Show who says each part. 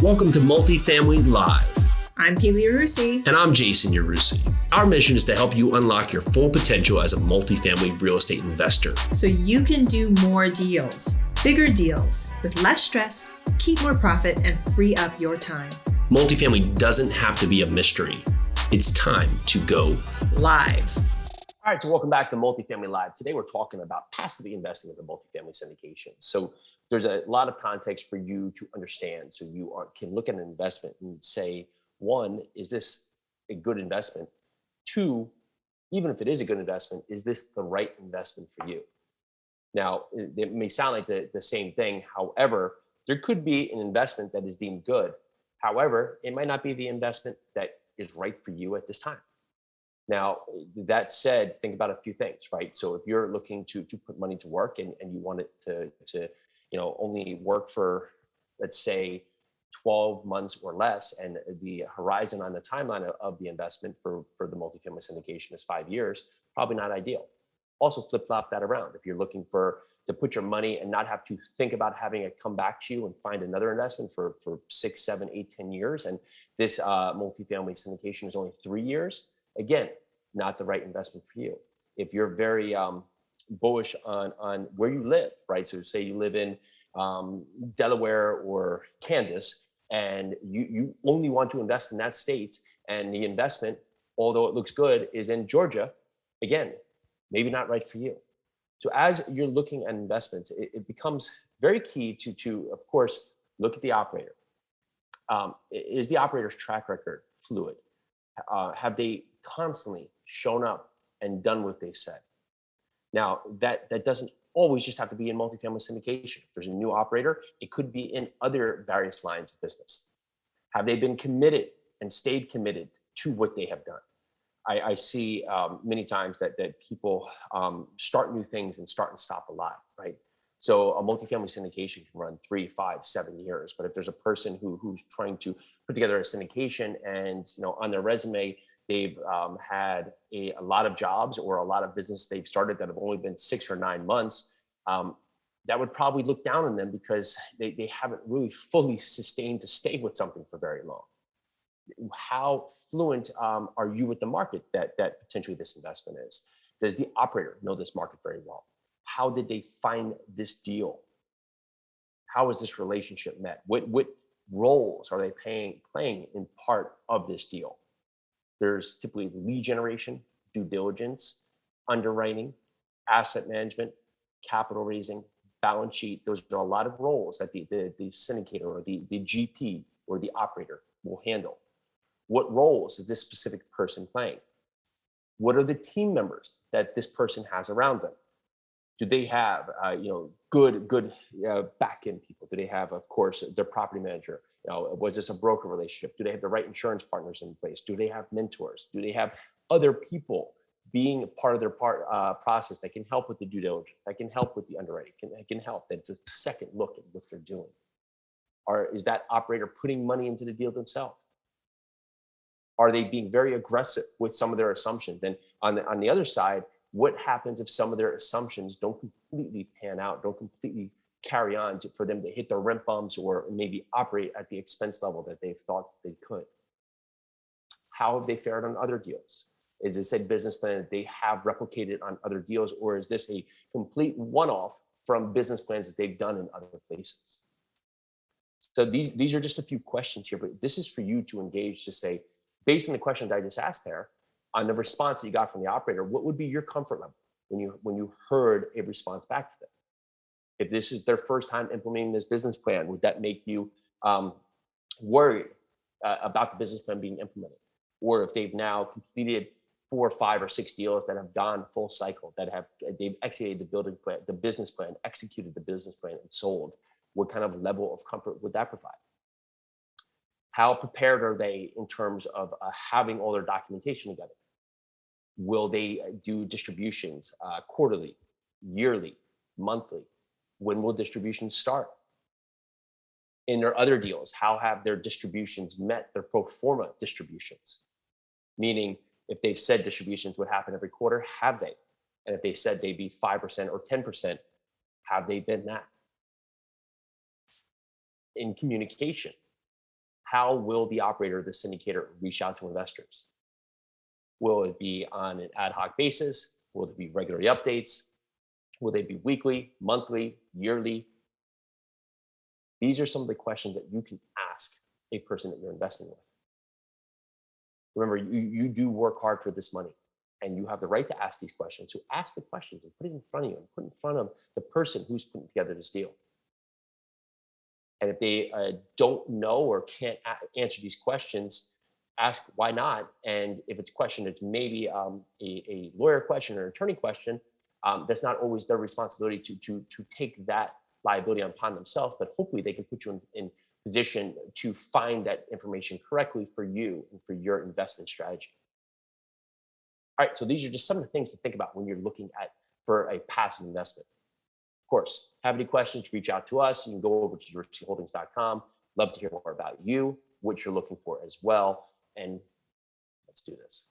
Speaker 1: Welcome to Multifamily Live.
Speaker 2: I'm Yarusi.
Speaker 1: And I'm Jason Yarusi. Our mission is to help you unlock your full potential as a multifamily real estate investor.
Speaker 2: So you can do more deals, bigger deals, with less stress, keep more profit, and free up your time.
Speaker 1: Multifamily doesn't have to be a mystery. It's time to go live. All right, so welcome back to Multifamily Live. Today we're talking about passively investing in the multifamily syndication. So there's a lot of context for you to understand. So you can look at an investment and say, one, is this a good investment? Two, even if it is a good investment, is this the right investment for you? Now, it may sound like the same thing. However, there could be an investment that is deemed good. However, it might not be the investment that is right for you at this time. Now, that said, think about a few things, right? So if you're looking to put money to work and you want it to only work for, let's say, 12 months or less, and the horizon on the timeline of the investment for the multifamily syndication is 5 years, probably not ideal. Also flip-flop that around. If you're looking to put your money and not have to think about having it come back to you and find another investment for 6, 7, 8, 10 years, and this multifamily syndication is only 3 years, again, not the right investment for you. If you're very bullish on where you live, right? So say you live in Delaware or Kansas, and you only want to invest in that state, and the investment, although it looks good, is in Georgia, again, maybe not right for you. So as you're looking at investments, it becomes very key to, of course, look at the operator. Is the operator's track record fluid? Have they constantly shown up and done what they said? Now, that doesn't always just have to be in multifamily syndication. If there's a new operator, it could be in other various lines of business. Have they been committed and stayed committed to what they have done? I see many times that people start new things and start and stop a lot, right? So a multifamily syndication can run 3, 5, 7 years. But if there's a person who's trying to put together a syndication and on their resume, they've had a lot of jobs or a lot of business they've started that have only been 6 or 9 months, that would probably look down on them because they haven't really fully sustained to stay with something for very long. How fluent are you with the market that potentially this investment is? Does the operator know this market very well? How did they find this deal? How is this relationship met? What roles are they playing in part of this deal? There's typically lead generation, due diligence, underwriting, asset management, capital raising, balance sheet. Those are a lot of roles that the syndicator or the GP or the operator will handle. What roles is this specific person playing? What are the team members that this person has around them? Do they have good back-end people? Do they have, of course, their property manager? Was this a broker relationship? Do they have the right insurance partners in place? Do they have mentors? Do they have other people being a part of their process that can help with the due diligence, that can help with the underwriting, can help? That's a second look at what they're doing. Or is that operator putting money into the deal themselves? Are they being very aggressive with some of their assumptions? And on the other side, what happens if some of their assumptions don't completely pan out, don't completely carry on for them to hit their rent bumps or maybe operate at the expense level that they thought they could? How have they fared on other deals? Is this a business plan that they have replicated on other deals, or is this a complete one-off from business plans that they've done in other places? So these are just a few questions here, but this is for you to engage to say, based on the questions I just asked there, on the response that you got from the operator, what would be your comfort level when you heard a response back to them? If this is their first time implementing this business plan, would that make you worried about the business plan being implemented? Or if they've now completed 4, 5, or 6 deals that have gone full cycle, they've executed the business plan, executed the business plan, and sold, what kind of level of comfort would that provide? How prepared are they in terms of having all their documentation together? Will they do distributions quarterly, yearly, monthly? When will distributions start? In their other deals, how have their distributions met their pro forma distributions? Meaning, if they've said distributions would happen every quarter, have they? And if they said they'd be 5% or 10%, have they been that? In communication, How will the operator, the syndicator, reach out to investors? Will it be on an ad hoc basis? Will it be regular updates? Will they be weekly, monthly, yearly? These are some of the questions that you can ask a person that you're investing with. Remember, you do work hard for this money, and you have the right to ask these questions. So ask the questions and put it in front of you, and put in front of the person who's putting together this deal. And if they don't know or can't answer these questions, ask why not. And if it's a question that's maybe a lawyer question or an attorney question, that's not always their responsibility to take that liability upon themselves. But hopefully they can put you in position to find that information correctly for you and for your investment strategy. All right, so these are just some of the things to think about when you're looking at for a passive investment. Of course, have any questions, reach out to us. You can go over to yarusiholdings.com. Love to hear more about you, what you're looking for as well. And let's do this.